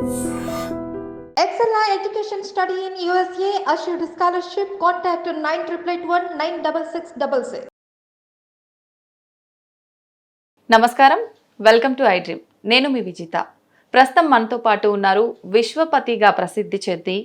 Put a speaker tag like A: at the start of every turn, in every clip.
A: Excella Education Study in USA assured scholarship. Contact 9881
B: నమస్కారం, welcome to I dream. నేను మీ విజిత. ప్రస్తుతం మనతో పాటు ఉన్నారు విశ్వపతిగా ప్రసిద్ధి చెంది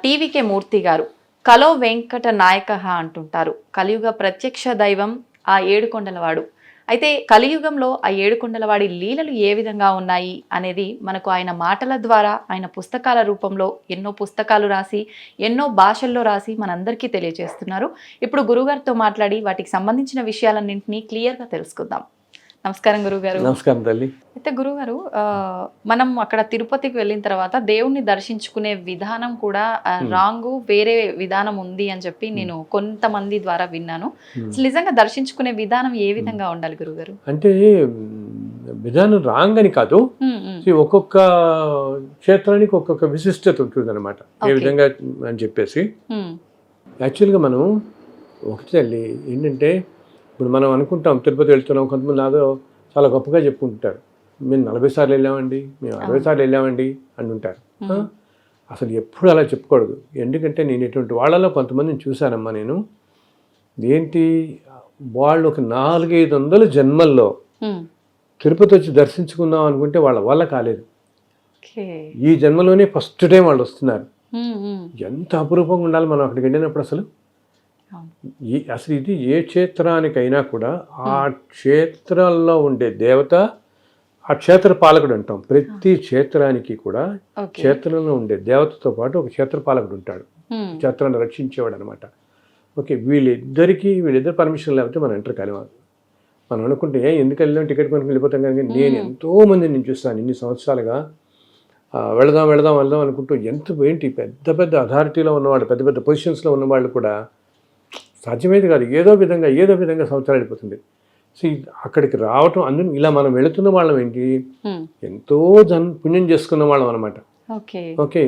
B: టీవీకే మూర్తి గారు. కలో వెంకట నాయక అంటుంటారు. కలియుగ ప్రత్యక్ష దైవం ఆ ఏడుకొండలవాడు. అయితే కలియుగంలో ఆ ఏడుకొండలవాడి లీలలు ఏ విధంగా ఉన్నాయి అనేది మనకు ఆయన మాటల ద్వారా, ఆయన పుస్తకాల రూపంలో ఎన్నో పుస్తకాలు రాసి ఎన్నో భాషల్లో రాసి మనందరికీ తెలియజేస్తున్నారు. ఇప్పుడు గురుగారితో మాట్లాడి వాటికి సంబంధించిన విషయాలన్నింటినీ క్లియర్గా తెలుసుకుందాం. నమస్కారం గురుగారు.
C: నమస్కారం తల్లి.
B: అయితే గురుగారు, మనం అక్కడ తిరుపతికి వెళ్ళిన తర్వాత దేవుణ్ణి దర్శించుకునే విధానం కూడా రాంగు, వేరే విధానం ఉంది అని చెప్పి నేను కొంతమంది ద్వారా విన్నాను. నిజంగా దర్శించుకునే విధానం ఏ విధంగా ఉండాలి గురుగారు?
C: అంటే విధానం రాంగ్ అని కాదు, ఒక్కొక్క క్షేత్రానికి ఒక్కొక్క విశిష్టత ఉంటుంది అనమాట. ఏ విధంగా అని చెప్పేసి యాక్చువల్గా మనం ఒకటి తల్లి ఏంటంటే, ఇప్పుడు మనం అనుకుంటాం తిరుపతి వెళ్తున్నాం, కొంతమంది నాదో చాలా గొప్పగా చెప్పుకుంటారు. మేము 40 సార్లు వెళ్ళామండి, మేము 60 సార్లు వెళ్ళామండి అంటుంటారు. అసలు ఎప్పుడు అలా చెప్పకూడదు. ఎందుకంటే నేను ఇటువంటి వాళ్ళలో కొంతమందిని చూశానమ్మా. నేను ఏంటి, వాళ్ళు ఒక 400-500 జన్మల్లో తిరుపతి వచ్చి దర్శించుకుందాం అనుకుంటే వాళ్ళ వల్ల కాలేదు. ఈ జన్మలోనే ఫస్ట్ టైం వాళ్ళు వస్తున్నారు. ఎంత అపురూపంగా ఉండాలి మనం అక్కడికి వెళ్ళినప్పుడు. అసలు ఇది ఏ క్షేత్రానికైనా కూడా ఆ క్షేత్రాల్లో ఉండే దేవత ఆ క్షేత్ర పాలకుడు అంటాం. ప్రతి క్షేత్రానికి కూడా క్షేత్రంలో ఉండే దేవతతో పాటు ఒక క్షేత్ర పాలకుడు ఉంటాడు, క్షేత్రాన్ని రక్షించేవాడు అనమాట. ఓకే, వీళ్ళిద్దరు పర్మిషన్ లేకపోతే మనం ఎంటర్ కాలేము. మనం అనుకుంటే ఎందుకు వెళ్ళాం, టికెట్ కొనుక్కి వెళ్ళిపోతాం. కానీ నేను ఎంతోమందిని నేను చూస్తాను ఇన్ని సంవత్సరాలుగా. వెళదాం అనుకుంటూ ఏంటి పెద్ద పెద్ద అథారిటీలో ఉన్నవాళ్ళు, పెద్ద పెద్ద పొజిషన్స్లో ఉన్నవాళ్ళు కూడా సాధ్యమేది కాదు. ఏదో విధంగా సంవత్సరాలు అయిపోతుంది. సో అక్కడికి రావటం, అందులో ఇలా మనం వెళుతున్న వాళ్ళం ఏంటి, ఎంతో పుణ్యం చేసుకున్న వాళ్ళం అనమాట. ఓకే,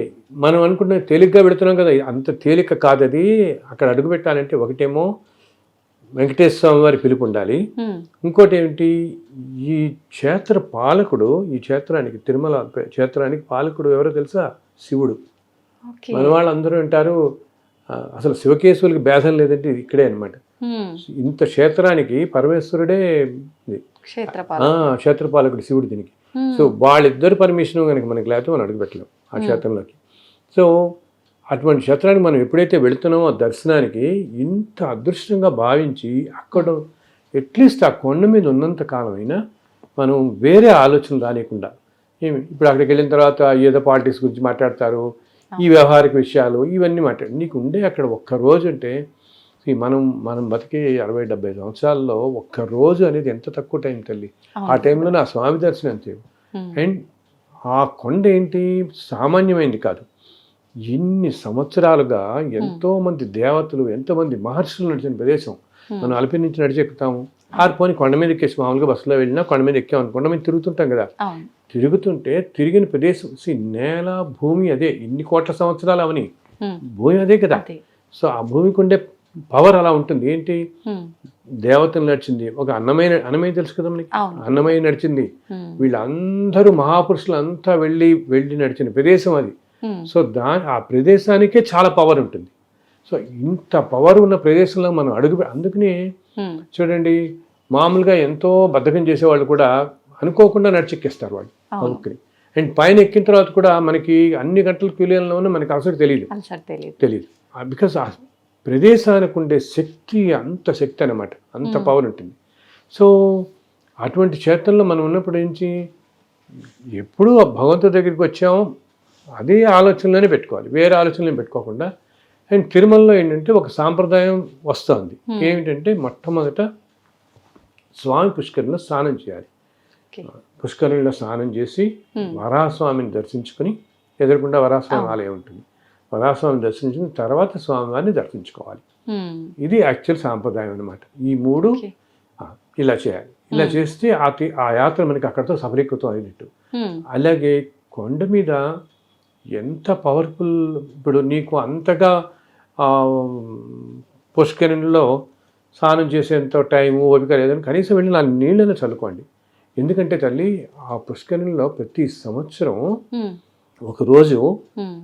C: మనం అనుకుంటే తేలిగ్గా పెడుతున్నాం కదా, అంత తేలిక కాదు అది. అక్కడ అడుగు పెట్టాలంటే ఒకటేమో వెంకటేశ్వర స్వామి వారి పిలుపు ఉండాలి. ఇంకోటి ఏమిటి, ఈ క్షేత్ర పాలకుడు, ఈ క్షేత్రానికి తిరుమల క్షేత్రానికి పాలకుడు ఎవరో తెలుసా? శివుడు. మన వాళ్ళందరూ అంటారు అసలు శివకేశవులకి భేదం లేదంటే ఇక్కడే అనమాట. ఇంత క్షేత్రానికి పరమేశ్వరుడే క్షేత్రపాలకుడు శివుడు దీనికి. సో వాళ్ళిద్దరు పర్మిషన్ కనుక మనకి లేకపోతే మనం అడుగు పెట్టలేం ఆ క్షేత్రంలోకి. సో అటువంటి క్షేత్రానికి మనం ఎప్పుడైతే వెళుతున్నామో ఆ దర్శనానికి ఇంత అదృష్టంగా భావించి అక్కడ అట్లీస్ట్ ఆ కొండ మీద ఉన్నంత కాలమైనా మనం వేరే ఆలోచనలు రానియకుండా, ఇప్పుడు అక్కడికి వెళ్ళిన తర్వాత ఏదో పాలిటిక్స్ గురించి మాట్లాడతారు, ఈ వ్యవహారిక విషయాలు ఇవన్నీ నీకు ఉండే అక్కడ ఒక్కరోజు అంటే మనం బతికే 60-70 సంవత్సరాల్లో ఒక్కరోజు అనేది ఎంత తక్కువ టైం తల్లి. ఆ టైంలో నా స్వామి దర్శనం అంతే. అండ్ ఆ కొండ ఏంటి సామాన్యమైంది కాదు. ఇన్ని సంవత్సరాలుగా ఎంతోమంది దేవతలు, ఎంతోమంది మహర్షులు నడిచిన ప్రదేశం. మనం అలిపి నుంచి నడిచెక్కుతాము, ఆరిపోని కొండ మీద ఎక్కేసి మామూలుగా బస్సులో వెళ్ళినా కొండ మీద ఎక్కామని కొండ మీద తిరుగుతుంటాం కదా. తిరుగుతుంటే తిరిగిన ప్రదేశం నేల భూమి అదే, ఇన్ని కోట్ల సంవత్సరాలు అవని భూమి అదే కదా. సో ఆ భూమికి ఉండే పవర్ అలా ఉంటుంది. ఏంటి, దేవతలు నడిచింది, ఒక అన్నమయ్య తెలుసు కదా మనకి, అన్నమయ్య నడిచింది. వీళ్ళందరూ మహాపురుషులు అంతా వెళ్ళి నడిచిన ప్రదేశం అది. సో ఆ ప్రదేశానికే చాలా పవర్ ఉంటుంది. సో ఇంత పవర్ ఉన్న ప్రదేశంలో మనం అందుకనే చూడండి, మామూలుగా ఎంతో బద్ధకం చేసేవాళ్ళు కూడా అనుకోకుండా నడిచెక్కేస్తారు వాళ్ళు పలుకుని. అండ్ పైన ఎక్కిన తర్వాత కూడా మనకి అన్ని గంటల క్యూలియన్లో ఉన్న మనకి అసలు తెలియదు. బికాస్ ఆ ప్రదేశానికి ఉండే శక్తి అంత శక్తి అనమాట, అంత పవర్ ఉంటుంది. సో అటువంటి క్షేత్రంలో మనం ఉన్నప్పుడు నుంచి ఎప్పుడూ భగవంతుడి దగ్గరికి వచ్చామో అదే ఆలోచనలోనే పెట్టుకోవాలి, వేరే ఆలోచనలో పెట్టుకోకుండా. అండ్ తిరుమలలో ఏంటంటే ఒక సాంప్రదాయం వస్తుంది. ఏమిటంటే మొట్టమొదట స్వామి పుష్కరిణిలో స్నానం చేయాలి. పుష్కరిణిలో స్నానం చేసి వరాహస్వామిని దర్శించుకొని, ఎదురుకుండా వరాహస్వామి ఆలయం ఉంటుంది, వరాహస్వామిని దర్శించిన తర్వాత స్వామివారిని దర్శించుకోవాలి. ఇది యాక్చువల్ సాంప్రదాయం అనమాట. ఈ 3 ఇలా చేయాలి. ఇలా చేస్తే ఆ యాత్ర మనకి అక్కడితో సఫలీకృతం అయినట్టు. అలాగే కొండ మీద ఎంత పవర్ఫుల్, ఇప్పుడు నీకు అంతగా పుష్కరిణిలో స్నానం చేసేంత టైము ఓపిక లేదని కనీసం వెళ్ళి 4 నీళ్ళని చల్లుకోండి. ఎందుకంటే తల్లి ఆ పుష్కరిణిలో ప్రతి సంవత్సరం ఒకరోజు
B: ఉమ్,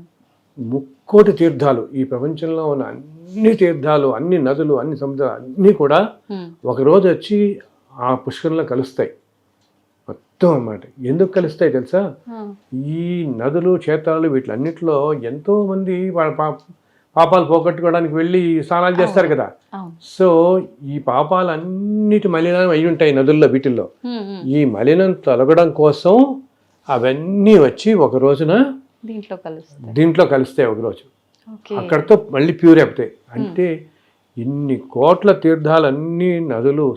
C: ముక్కోటి తీర్థాలు, ఈ ప్రపంచంలో ఉన్న అన్ని తీర్థాలు, అన్ని నదులు, అన్ని సముద్రాలు అన్నీ కూడా
B: ఉమ్,
C: ఒకరోజు వచ్చి ఆ పుష్కరంలో కలుస్తాయి మొత్తం అన్నమాట. ఎందుకు కలుస్తాయి తెలుసా?
B: ఉమ్,
C: ఈ నదులు, క్షేత్రాలు వీటిలన్నిటిలో ఎంతోమంది వాళ్ళ పాపాలు పోగొట్టుకోవడానికి వెళ్ళి స్నానాలు చేస్తారు కదా.
B: అవును.
C: సో ఈ పాపాలన్నిటి మలినం అయి ఉంటాయి నదుల్లో, వీటిల్లో.
B: ఉమ్, ఉమ్,
C: ఈ మలినం తొలగడం కోసం అవన్నీ వచ్చి ఒక రోజున
B: దీంట్లో కలుస్తాయి.
C: దీంట్లో కలుస్తాయి ఒకరోజు.
B: ఓకే.
C: అక్కడితో మళ్ళీ ప్యూర్ అయిపోతాయి. అంటే ఇన్ని కోట్ల తీర్థాలన్నీ, నదులు,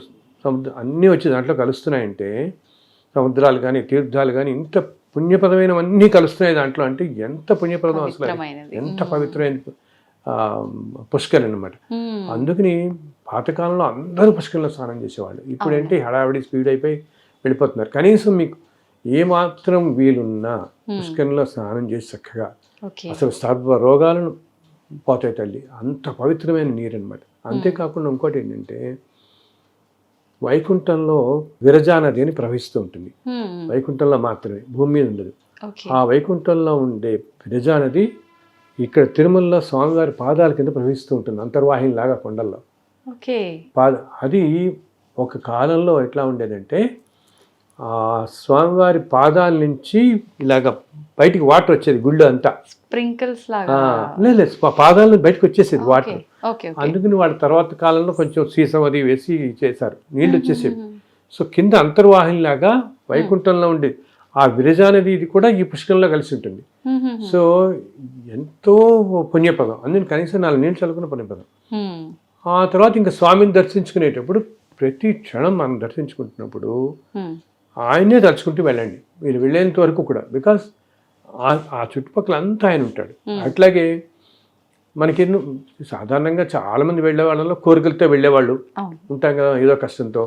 C: సముద్రం అన్నీ వచ్చి దాంట్లో కలుస్తున్నాయంటే, సముద్రాలు కానీ తీర్థాలు కానీ ఇంత పుణ్యప్రదమైనవన్నీ కలుస్తున్నాయి దాంట్లో. అంటే ఎంత పుణ్యప్రదం అసలు,
B: పవిత్రమైనది.
C: ఎంత పవిత్రమైన పుష్కరం అన్నమాట.
B: ఉమ్,
C: అందుకని పాతకాలంలో అందరూ పుష్కరంలో స్నానం చేసేవాళ్ళు. ఇప్పుడేంటి హడావిడి స్పీడ్ అయిపోయి వెళ్ళిపోతున్నారు. కనీసం మీకు ఏమాత్రం వీలున్నా పుష్కరంలో స్నానం చేసి చక్కగా
B: ఓకే.
C: అసలు సర్వ రోగాలను పోతాయి తల్లి. అంత పవిత్రమైన నీరు అనమాట. అంతేకాకుండా ఇంకోటి ఏంటంటే, వైకుంఠంలో విరజా నది అని ప్రవహిస్తూ ఉంటుంది.
B: ఉమ్, ఉమ్,
C: వైకుంఠంలో మాత్రమే, భూమి మీద ఉండదు.
B: ఓకే.
C: ఆ వైకుంఠంలో ఉండే విరజా నది ఇక్కడ తిరుమలలో స్వామివారి పాదాల కింద ప్రవహిస్తూ ఉంటుంది, అంతర్వాహిని లాగా కొండల్లో.
B: ఓకే.
C: అది ఒక కాలంలో ఎట్లా ఉండేదంటే, ఆ స్వామివారి పాదాల నుంచి ఇలాగ బయటికి వాటర్ వచ్చేది గుళ్ళు అంతా.
B: స్ప్రింకిల్స్ లాగా.
C: లేదు, పాదాల నుంచి బయటకు వచ్చేసేది వాటర్.
B: ఓకే. ఓకే.
C: అందుకని వాళ్ళ తర్వాత కాలంలో కొంచెం సీసం అది వేసి చేశారు, నీళ్ళు వచ్చేసేవి. సో కింద అంతర్వాహిని లాగా వైకుంఠంలో ఉండే ఆ విరజా నది ఇది కూడా ఈ పుష్కరంలో కలిసి ఉంటుంది.
B: ఉమ్, ఉమ్,
C: సో ఎంతో పుణ్యపదం. అందుకని కనీసం 4 నీళ్ళు చల్లుకున్న పుణ్యపదం.
B: ఉమ్,
C: ఆ తర్వాత ఇంకా స్వామిని దర్శించుకునేటప్పుడు ప్రతి క్షణం మనం దర్శించుకుంటున్నప్పుడు
B: ఉమ్,
C: ఆయనే తలుచుకుంటూ వెళ్ళండి మీరు వెళ్ళేంత వరకు కూడా. బికాస్ ఆ చుట్టుపక్కల అంతా ఆయన ఉంటాడు. అట్లాగే మనకి సాధారణంగా చాలామంది వెళ్ళే వాళ్ళలో కోరికలతో వెళ్ళేవాళ్ళు
B: అవును.
C: ఉంటాం కదా, ఏదో కష్టంతో.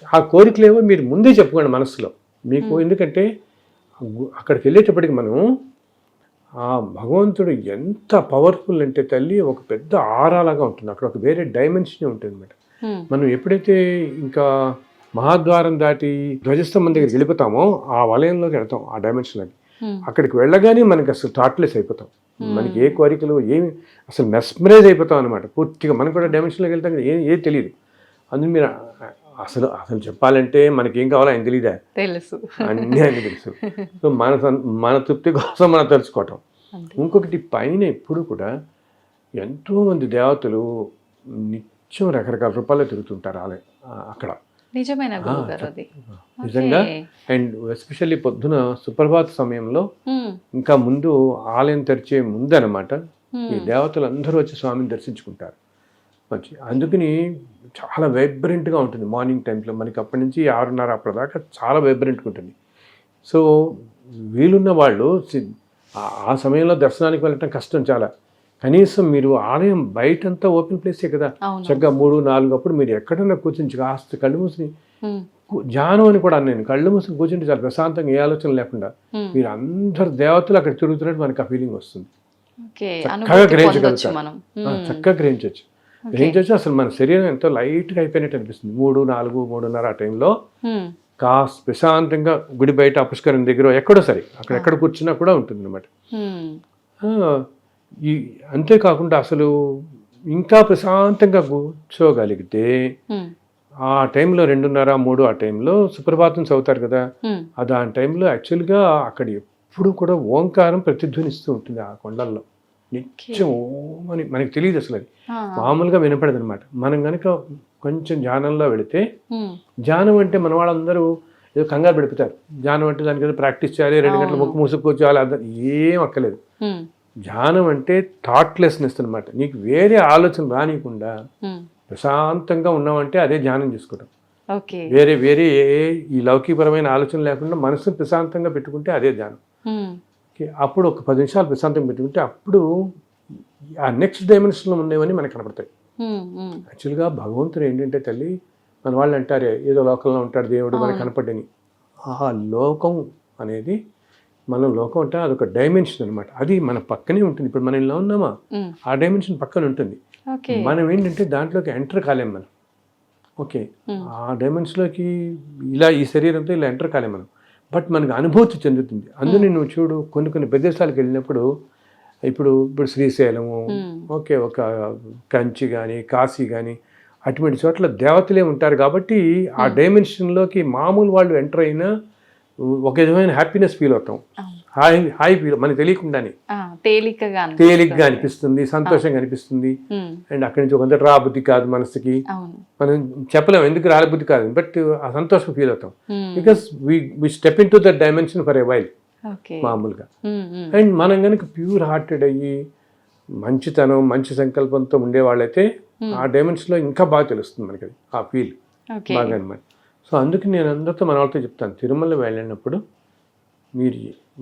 C: ఆ కోరికలేవో మీరు ముందే చెప్పుకోండి మనసులో మీకు. ఎందుకంటే అక్కడికి వెళ్ళేటప్పటికి మనం ఆ భగవంతుడు ఎంత పవర్ఫుల్ అంటే తల్లి, ఒక పెద్ద ఆరాలాగా ఉంటుంది అక్కడ, ఒక వేరే డైమెన్షన్ ఉంటుంది అన్నమాట.
B: ఉమ్,
C: మనం ఎప్పుడైతే ఇంకా మహాద్వారం దాటి ధ్వజస్తంభం దగ్గరికి వెళ్ళిపోతామో ఆ వలయంలోకి వెళ్తాం, ఆ డైమెన్షన్లోకి.
B: ఉమ్,
C: అక్కడికి వెళ్ళగానే మనకి అసలు థాట్లెస్ అయిపోతాం. మనకి ఏ కోరికలు ఏమి, అసలు మెస్మరైజ్ అయిపోతాం అనమాట పూర్తిగా. మనం కూడా డైమెన్షన్లోకి వెళ్తాం కదా, ఏది తెలియదు. అందుకు మీరు అసలు చెప్పాలంటే మనకి ఏం కావాలో ఆయన తెలియదా?
B: తెలుసు.
C: అన్నీ ఆయన తెలుసు. సో మన తృప్తి కోసం మనం తెలుసుకోవటం. ఇంకొకటి పైన ఎప్పుడు కూడా ఎంతోమంది దేవతలు నిత్యం రకరకాల రూపాల్లో తిరుగుతుంటారు అక్కడ.
B: నిజమైన గురుగారు అది.
C: నిజంగా. అండ్ ఎస్పెషల్లీ పొద్దున సుప్రభాత సమయంలో ఇంకా ముందు ఆలయం తెరిచే ముందు అనమాట, ఈ దేవతలు అందరూ వచ్చి స్వామిని దర్శించుకుంటారు వచ్చి. అందుకని చాలా వైబ్రెంట్గా ఉంటుంది మార్నింగ్ టైంలో. మనకి అప్పటి నుంచి 6:30 అప్పటిదాకా చాలా వైబ్రెంట్గా ఉంటుంది. సో వీలున్న వాళ్ళు ఆ సమయంలో దర్శనానికి వెళ్ళటం కష్టం చాలా. కనీసం మీరు ఆలయం బయటంతా ఓపెన్ ప్లేసే కదా, చక్కగా 3-4 అప్పుడు మీరు ఎక్కడన్నా కూర్చుని కాస్త కళ్ళు మూసి ధ్యానం అని కూడా నేను కళ్ళు మూసుకుని కూర్చుంటే చాలా ప్రశాంతంగా, ఏ ఆలోచన లేకుండా మీరు అందరు దేవతలు అక్కడ తిరుగుతున్నట్టు మనకు ఆ ఫీలింగ్ వస్తుంది. చక్కగా గ్రహించగలుగుతారు, చక్కగా గ్రహించవచ్చు. అసలు మన శరీరం ఎంతో లైట్గా అయిపోయినట్టు అనిపిస్తుంది. 3-4-3:30 ఆ టైంలో కాస్త ప్రశాంతంగా గుడి బయట పుష్కరం దగ్గర ఎక్కడో సరే అక్కడ కూర్చున్నా కూడా ఉంటుంది అనమాట. అంతేకాకుండా అసలు ఇంకా ప్రశాంతంగా కూర్చోగలిగితే ఆ టైంలో 2:30-3 ఆ టైంలో సుప్రభాతం చదువుతారు కదా, ఆ టైంలో యాక్చువల్గా అక్కడ ఎప్పుడు కూడా ఓంకారం ప్రతిధ్వనిస్తూ ఉంటుంది ఆ కొండల్లో. నిత్యం ఓం అని మనకి తెలియదు అసలు, అది మామూలుగా వినపడదు అనమాట. మనం కనుక కొంచెం ధ్యానంలో వెళితే, ధ్యానం అంటే మన వాళ్ళందరూ ఏదో కంగారు పెడుపుతారు. ధ్యానం అంటే దానికి ఏదో ప్రాక్టీస్ చేయాలి, 2 గంటలు ముక్కు మూసుకొచ్చేయాలి, ఏం అక్కలేదు. ధ్యానం అంటే థాట్లెస్నెస్ అనమాట. నీకు వేరే ఆలోచన రానియకుండా ప్రశాంతంగా ఉన్నామంటే అదే ధ్యానం చేసుకోవడం. వేరే ఈ లౌకికపరమైన ఆలోచన లేకుండా మనసును ప్రశాంతంగా పెట్టుకుంటే అదే ధ్యానం. అప్పుడు ఒక 10 నిమిషాలు ప్రశాంతంగా పెట్టుకుంటే అప్పుడు ఆ నెక్స్ట్ డైమెన్షన్లో ఉండేవన్నీ మనకు కనపడతాయి. యాక్చువల్గా భగవంతుడు ఏంటంటే తల్లి, మన వాళ్ళు అంటారే ఏదో లోకంలో ఉంటాడు దేవుడు మనకు కనపడ్డని. ఆ లోకం అనేది, మనం లోకం అంటే అదొక డైమెన్షన్ అనమాట. అది మన పక్కనే ఉంటుంది. ఇప్పుడు మనం ఇలా ఉన్నామా, ఆ డైమెన్షన్ పక్కన ఉంటుంది. మనం ఏంటంటే దాంట్లోకి ఎంటర్ కాలేం మనం. ఓకే, ఆ డైమెన్షన్లోకి ఇలా ఈ శరీరంతో ఇలా ఎంటర్ కాలేం మనం. బట్ మనకు అనుభూతి చెందుతుంది. అందుకని నువ్వు చూడు కొన్ని ప్రదేశాలకు వెళ్ళినప్పుడు ఇప్పుడు శ్రీశైలము, ఓకే, ఒక కంచి కానీ కాశీ కానీ అటువంటి చోట్ల దేవతలే ఉంటారు కాబట్టి ఆ డైమెన్షన్లోకి మామూలు వాళ్ళు ఎంటర్ అయినా ఒక విధమైన హ్యాపీనెస్ ఫీల్ అవుతాం. హాయి ఫీల్ మనకు తెలియకుండానే తేలిగ్గా అనిపిస్తుంది, సంతోషంగా అనిపిస్తుంది. అండ్ అక్కడి నుంచి ఒక రాబుద్ధి కాదు మనసుకి, మనం చెప్పలేము ఎందుకు రాబుద్ధి కాదు, బట్ ఆ సంతోషం ఫీల్ అవుతాం. Because we step into that dimension for a while మామూలుగా. అండ్ మనం కనుక ప్యూర్ హార్టెడ్ అయ్యి మంచితనం మంచి సంకల్పంతో ఉండేవాళ్ళైతే ఆ డైమెన్షన్లో ఇంకా బాగా తెలుస్తుంది మనకి ఆ ఫీల్ బాగా అనమాట. సో అందుకే నేను అందరితో మన వాళ్ళతో చెప్తాను, తిరుమల వెళ్ళినప్పుడు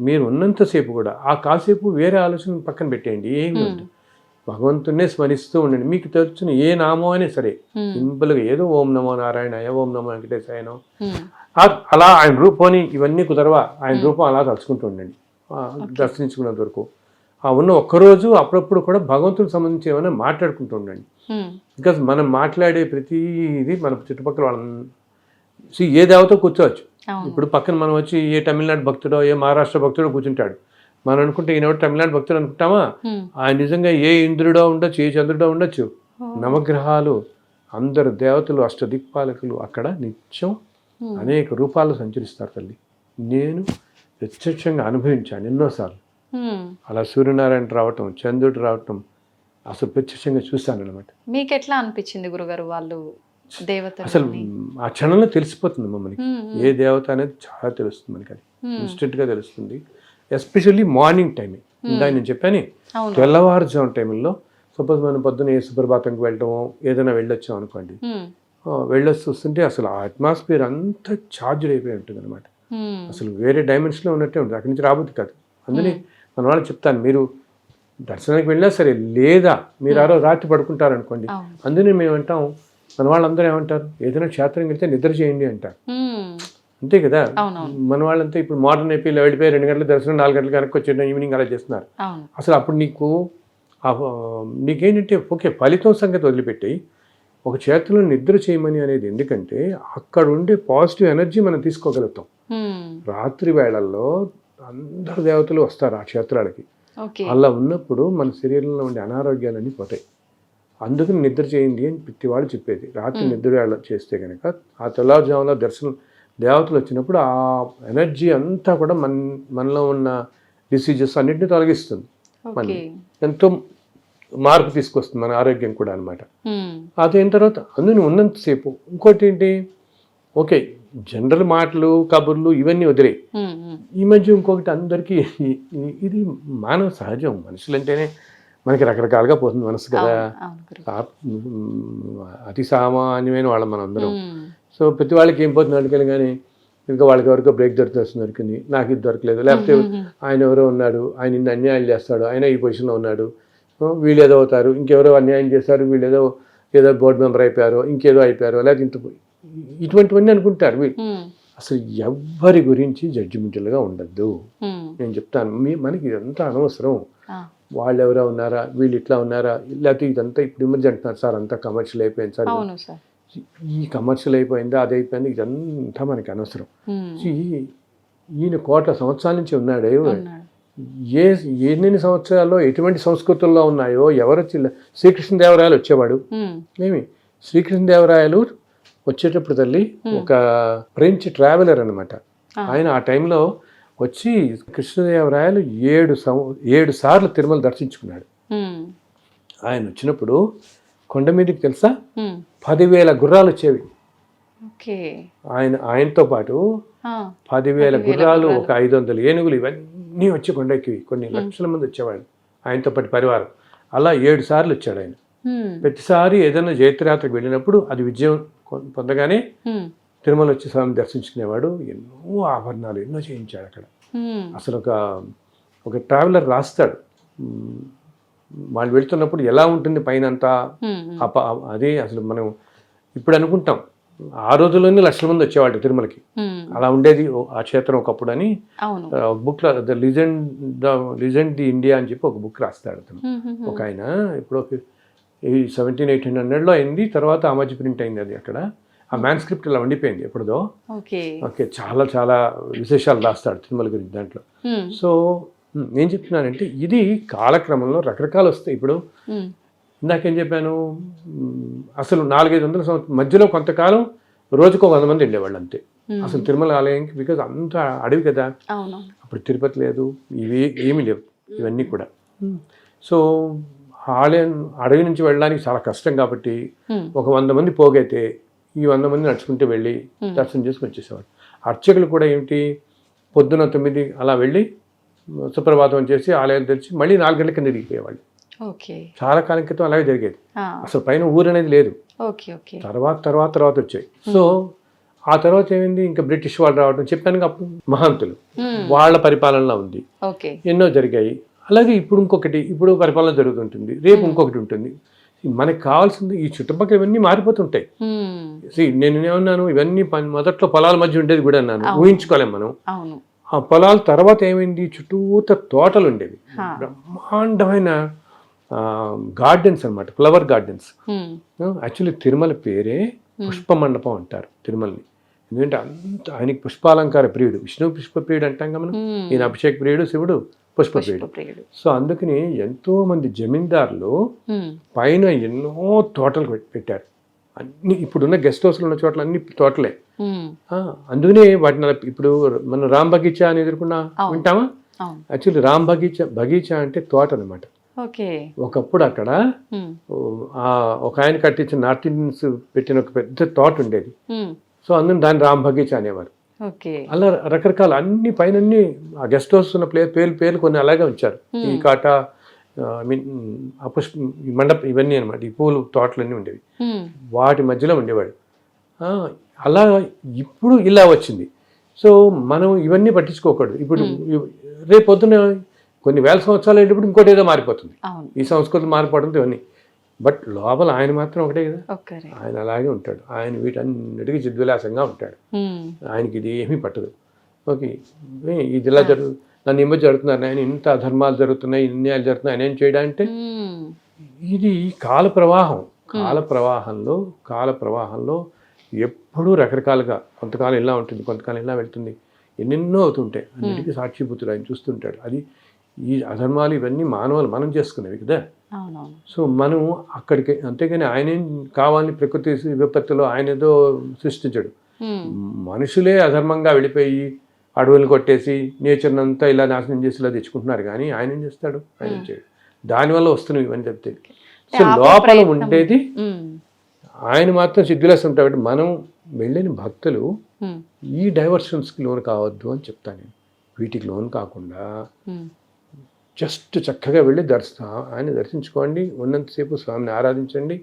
C: మీరు ఉన్నంతసేపు కూడా ఆ కాసేపు వేరే ఆలోచన పక్కన పెట్టేయండి, ఏమి వద్దు, భగవంతునే స్మరిస్తూ ఉండండి. మీకు తెలిసిన ఏ నామం అయినా సరే సింపుల్గా ఏదో ఓం నమో నారాయణ, ఓం నమో వెంకటేశాయనో, అలా ఆయన రూపంని ఇవన్నీ కుదరవా ఆయన రూపం అలా తలుచుకుంటూ ఉండండి దర్శించుకున్నంత వరకు. ఆ ఉన్న ఒక్కరోజు అప్పుడప్పుడు కూడా భగవంతుడికి సంబంధించి ఏమైనా మాట్లాడుకుంటూ ఉండండి. బికాజ్ మనం మాట్లాడే ప్రతిదీ మన చుట్టుపక్కల వాళ్ళని ఏ దేవతో కూర్చోవచ్చు. ఇప్పుడు పక్కన మనం వచ్చి ఏ తమిళనాడు భక్తుడో ఏ మహారాష్ట్ర భక్తుడో కూర్చుంటాడు, మనం అనుకుంటే ఈయన తమిళనాడు భక్తుడు అనుకుంటామా, ఆయన నిజంగా ఏ ఇంద్రుడో ఉండొచ్చు, ఏ చంద్రుడో ఉండొచ్చు. నవగ్రహాలు, అందరు దేవతలు, అష్టదిక్పాలకులు అక్కడ నిత్యం అనేక రూపాలు సంచరిస్తారు తల్లి. నేను ప్రత్యక్షంగా అనుభవించాను ఎన్నోసార్లు. అలా సూర్యనారాయణ రావటం, చంద్రుడు రావటం అసలు ప్రత్యక్షంగా చూశాను అనమాట.
B: మీకు ఎట్లా అనిపించింది గురుగారు వాళ్ళు దేవత? అసలు
C: ఆ క్షణంలో తెలిసిపోతుంది మనకి ఏ దేవత అనేది చాలా తెలుస్తుంది మనకి, అది ఇన్స్టెంట్గా తెలుస్తుంది. Especially morning timing. ఇందాక నేను చెప్పాను తెల్లవారుజాము టైంలో సపోజ్ మనం పొద్దున్న ఏ సుప్రభాతంకి వెళ్ళటమో ఏదైనా వెళ్ళొచ్చాం అనుకోండి, వెళ్ళొచ్చి వస్తుంటే అసలు ఆ అట్మాస్ఫియర్ అంతా ఛార్జ్డ్ అయిపోయి ఉంటుంది అనమాట. అసలు వేరే డైమెన్షన్లో ఉన్నట్టే ఉంటుంది, అక్కడి నుంచి రాబోద్ది కాదు. అందుకని మన వాళ్ళకి చెప్తాను, మీరు దర్శనానికి వెళ్ళినా సరే లేదా మీరు ఆరో రాత్రి పడుకుంటారనుకోండి, అందుకని మేము అంటాం, మన వాళ్ళందరూ ఏమంటారు, ఏదైనా క్షేత్రం వెళ్తే నిద్ర చేయండి అంటారు. అంతే కదా, మన వాళ్ళంతా ఇప్పుడు మోడర్న్ అయిపోయి వెళ్ళిపోయి 2 గంటల దర్శనం 4 గంటలకు వెనక్కి వచ్చేయడం, ఈవినింగ్ అలా చేస్తున్నారు. అసలు అప్పుడు నీకేంటంటే ఓకే ఫలితం సంగతి వదిలిపెట్టి ఒక క్షేత్రంలో నిద్ర చేయమని అనేది ఎందుకంటే అక్కడ ఉండే పాజిటివ్ ఎనర్జీ మనం తీసుకోగలుగుతాం. రాత్రి వేళల్లో అందరు దేవతలు వస్తారు ఆ క్షేత్రాలకి. అలా ఉన్నప్పుడు మన శరీరంలో ఉండే అనారోగ్యాలన్నీ పోతాయి. అందుకని నిద్ర చేయండి అని ప్రతివాడు చెప్పేది. రాత్రి నిద్ర వేళ చేస్తే కనుక ఆ తెల్లవారుజామున దర్శనం దేవతలు వచ్చినప్పుడు ఆ ఎనర్జీ అంతా కూడా మనలో ఉన్న డిసీజెస్ అన్నింటినీ తొలగిస్తుంది, మన ఎంతో మార్పు తీసుకొస్తుంది మన ఆరోగ్యం కూడా అనమాట. అదైన తర్వాత అందుకని ఉన్నంతసేపు ఇంకోటి ఏంటి, ఓకే జనరల్ మాటలు కబుర్లు ఇవన్నీ వదిలే. ఈ మధ్య ఇంకొకటి అందరికీ ఇది మానవ సహజం, మనుషులంటేనే మనకి రకరకాలుగా పోతుంది మనసు కదా, అతి సామాన్యమైన వాళ్ళం మనం అందరం. సో ప్రతి వాళ్ళకి ఏం పోతుంది అడిగాను, కానీ ఇంకా వాళ్ళకి ఎవరికో బ్రేక్ దొరికింది, నాకు ఇది దొరకలేదు, లేకపోతే ఆయన ఎవరో ఉన్నాడు, ఆయన ఇన్ని అన్యాయాలు చేస్తాడు, ఆయన ఈ పొజిషన్లో ఉన్నాడు, వీళ్ళు ఏదో అవుతారు, ఇంకెవరో అన్యాయం చేస్తారు, వీళ్ళు ఏదో బోర్డు మెంబర్ అయిపోయారో ఇంకేదో అయిపోయారో, లేకపోతే ఇటువంటివన్నీ అనుకుంటారు వీళ్ళు. అసలు ఎవ్వరి గురించి జడ్జిమెంటల్గా ఉండద్దు. నేను చెప్తాను, మనకి ఇదంతా అనవసరం. వాళ్ళు ఎవరో ఉన్నారా, వీళ్ళు ఇట్లా ఉన్నారా, లేకపోతే ఇదంతా ఇప్పుడు మధ్య అంటున్నారు సార్ అంతా కమర్షియల్ అయిపోయింది సార్, ఈ కమర్షియల్ అయిపోయిందా అది అయిపోయింది, ఇదంతా మనకి అనవసరం. ఈయన కోట్ల సంవత్సరాల నుంచి ఉన్నాడే, ఎన్ని సంవత్సరాల్లో ఎటువంటి సంస్కృతుల్లో ఉన్నాయో ఎవరు శ్రీకృష్ణదేవరాయలు వచ్చేవాడు. శ్రీకృష్ణదేవరాయలు వచ్చేటప్పుడు తల్లి ఒక ఫ్రెంచ్ ట్రావెలర్ అనమాట. ఆయన ఆ టైంలో వచ్చి కృష్ణదేవరాయలు 7 సార్లు తిరుమల దర్శించుకున్నాడు. ఆయన వచ్చినప్పుడు కొండ మీదకి తెలుసా 10,000 గుర్రాలు వచ్చేవి. ఆయనతో పాటు 10,000 గుర్రాలు, ఒక 500 ఏనుగులు, ఇవన్నీ వచ్చి కొండకి కొన్ని లక్షల మంది వచ్చేవాళ్ళు ఆయనతో పాటు పరివారం. అలా 7 సార్లు వచ్చాడు ఆయన. ప్రతిసారి ఏదైనా జైత్రయాత్రకు వెళ్ళినప్పుడు అది విజయం పొందగానే తిరుమల వచ్చి స్వామిని దర్శించుకునేవాడు. ఎన్నో ఆభరణాలు ఎన్నో చేయించాడు అక్కడ. అసలు ఒక ట్రావెలర్ రాస్తాడు వాళ్ళు వెళ్తున్నప్పుడు ఎలా ఉంటుంది పైన అంతా. అదే అసలు మనం ఇప్పుడు అనుకుంటాం, ఆ రోజుల్లోనే లక్షల మంది వచ్చేవాళ్ళు తిరుమలకి, అలా ఉండేది ఆ క్షేత్రం ఒకప్పుడు అని. ఒక బుక్ లో లిజెండ్ ది ఇండియా అని చెప్పి ఒక బుక్ రాస్తాడు అతను, ఒక ఆయన. ఇప్పుడు 1700-1800లో అయింది, తర్వాత ఆ మధ్య ప్రింట్ అయింది అది అక్కడ. ఆ మ్యాన్స్క్రిప్ట్ ఇలా ఉండిపోయింది ఎప్పుడుదో.
B: ఓకే.
C: ఓకే, చాలా చాలా విశేషాలు రాస్తాడు తిరుమల గురించి దాంట్లో. సో నేను చెప్తున్నానంటే ఇది కాలక్రమంలో రకరకాలు వస్తాయి. ఇప్పుడు ఇందాకేం చెప్పాను, అసలు 400-500 సంవత్సరం మధ్యలో కొంతకాలం రోజుకో 100 మంది వెళ్ళేవాళ్ళు అంతే అసలు తిరుమల ఆలయానికి. బికాజ్ అంత అడవి కదా, అప్పుడు తిరుపతి లేదు, ఇవి ఏమీ లేవు ఇవన్నీ కూడా. సో ఆలయం అడవి నుంచి వెళ్ళడానికి చాలా కష్టం కాబట్టి ఒక 100 మంది పోగైతే ఈ 100 మంది నడుచుకుంటూ వెళ్ళి దర్శనం చేసుకుని వచ్చేసేవాడు. అర్చకులు కూడా ఏమిటి, పొద్దున 9 అలా వెళ్ళి సుప్రభాతం చేసి ఆలయాలు తెరిచి మళ్ళీ 4 గంటల కింద దిగిపోయేవాళ్ళు. చాలా కాలం క్రితం అలాగే జరిగేది. అసలు పైన ఊరు అనేది లేదు. తర్వాత వచ్చాయి. సో ఆ తర్వాత ఏమైంది, ఇంకా బ్రిటిష్ వాళ్ళు రావడం, చెప్పాను అప్పుడు మహాంతులు వాళ్ళ పరిపాలనలో ఉంది, ఎన్నో జరిగాయి. అలాగే ఇప్పుడు ఇంకొకటి, ఇప్పుడు పరిపాలన జరుగుతుంటుంది, రేపు ఇంకొకటి ఉంటుంది. మనకి కావాల్సింది ఈ చుట్టుపక్కల ఇవన్నీ మారిపోతుంటాయి. నేను ఏమన్నాను, ఇవన్నీ మొదట్లో పొలాల మధ్య ఉండేది కూడా అన్నాను, ఊహించుకోలేం మనం. ఆ పొలాల తర్వాత ఏమైంది, చుట్టూత తోటలు ఉండేవి, బ్రహ్మాండమైన గార్డెన్స్ అన్నమాట, ఫ్లవర్ గార్డెన్స్. యాక్చువల్లీ తిరుమల పేరే పుష్ప మండపం అంటారు తిరుమలని. ఎందుకంటే అంత ఆయనకి పుష్పాలంకార ప్రియుడు, విష్ణు పుష్ప ప్రియుడు అంటాం కదా మనం, ఈయన అభిషేక్ ప్రియుడు, శివుడు పుష్ప ప్రియుడు. సో అందుకని ఎంతో మంది జమీందారులు పైన ఎన్నో తోటలు పెట్టారు. అన్ని ఇప్పుడున్న గెస్ట్ హౌస్లు ఉన్న చోట్ల అన్ని తోటలే. అందుకనే వాటిని ఇప్పుడు మనం రామ్ బగీచా అని ఎదుర్కొన్నా వింటామా. యాక్చువల్లీ రామ్ బగీచా అంటే తోట అనమాట. ఒకప్పుడు అక్కడ ఒక ఆయన కట్టించిన నార్త్ ఇండియన్స్ పెట్టిన ఒక పెద్ద తోట ఉండేది. సో అందులో దాన్ని రామ్ బగీచా అనేవారు. అలా రకరకాల అన్ని పైన ఆ గెస్ట్ హౌస్ ఉన్న పేర్లు కొన్ని అలాగే ఉంచారు. ఈ కాటా, మండపం ఇవన్నీ అనమాట, ఈ పూలు తోటలన్నీ ఉండేవి, వాటి మధ్యలో ఉండేవాడు. అలా ఇప్పుడు ఇలా వచ్చింది. సో మనం ఇవన్నీ పట్టించుకోకూడదు. ఇప్పుడు రేపు పొద్దున కొన్ని వేల సంవత్సరాలు అయ్యేటప్పుడు ఇంకోటి ఏదో మారిపోతుంది, ఈ సంస్కృతి మారిపోవడంతో ఇవన్నీ. బట్ లోపల ఆయన మాత్రం ఒకటే కదా, ఆయన అలాగే ఉంటాడు. ఆయన వీటన్నిటికీ చిద్విలాసంగా ఉంటాడు. ఆయనకి ఇది ఏమీ పట్టదు. ఓకే, ఇది ఇలా నన్ను ఏమో జరుగుతున్నారు, ఆయన ఇంత అధర్మాలు జరుగుతున్నాయి, ఇన్యాయాలు జరుగుతున్నాయి, ఆయన ఏం చేయడంటే ఇది కాల ప్రవాహంలో ఎప్పుడూ రకరకాలుగా, కొంతకాలం ఇలా ఉంటుంది, కొంతకాలం ఇలా వెళ్తుంది, ఎన్నెన్నో అవుతుంటాయి. అన్నిటికీ సాక్షిభూతుడు ఆయన చూస్తుంటాడు. అది ఈ అధర్మాలు ఇవన్నీ మనం చేసుకునేవి కదా. సో మనం అక్కడికి, అంతేగాని ఆయన ఏం కావాలని ప్రకృతి విపత్తులో ఆయన ఏదో సృష్టించాడు. మనుషులే అధర్మంగా వెళ్ళిపోయి అడవులను కొట్టేసి నేచర్ని అంతా ఇలా నాశనం చేసి ఇలా తెచ్చుకుంటున్నారు. కానీ ఆయన ఏం చేస్తాడు, ఆయన ఏం చేయడు. దానివల్ల వస్తున్నాయి ఇవన్నీ చెప్తే. సో లోపల ఉండేది ఆయన మాత్రం సిద్ధిలేసి ఉంటాడు. మనం వెళ్ళిన భక్తులు ఈ డైవర్షన్స్కి లోన్ కావద్దు అని చెప్తాను నేను. వీటికి లోన్ కాకుండా జస్ట్ చక్కగా వెళ్ళి ఆయన దర్శించుకోండి, ఉన్నంతసేపు స్వామిని ఆరాధించండి,